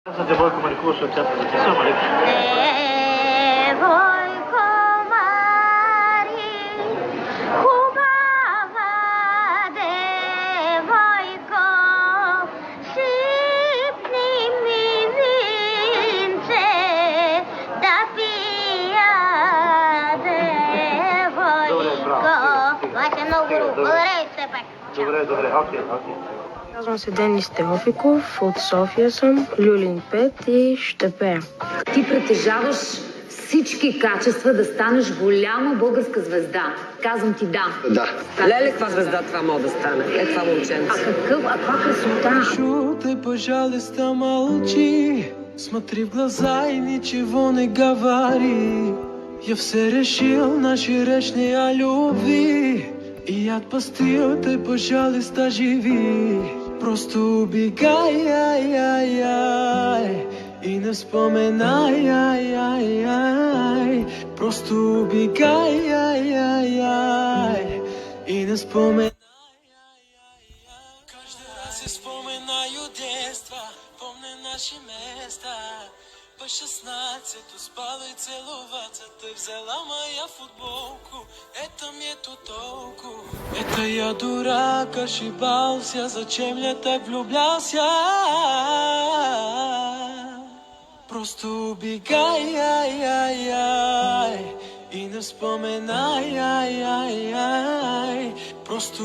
Казвате Бойко Марикулов от театър за писал, нали? Бойко Мари, хубава девойко, шипни ми винце, да пия девойко. Това ще е много хубаво. Благодаря ви все пак. Добре, окей. Казвам се Денис Теофиков, от София съм, Люлин 5 и ще пея. Ти притежаваш всички качества да станеш голяма българска звезда. Казвам ти да. Да. Леле, каква звезда това мога да стане? Това момченце. Каква красота. Ты, пожалуйста, молчи. Смотри в глаза и ничего не говори. Я все решил, наши речни о любви. И отпустил, ты, пожалуйста, живи. Просто убегай, и не вспоминай, Просто убегай, и не вспоминай. Каждый раз я вспоминаю детство, помню наши места. По 16 спала и целоваться, ты взяла моя футболку. Это мне тут толку. Это я дурак, ошибался, зачем я так влюблялся? Просто убегай, и не вспоминай, Просто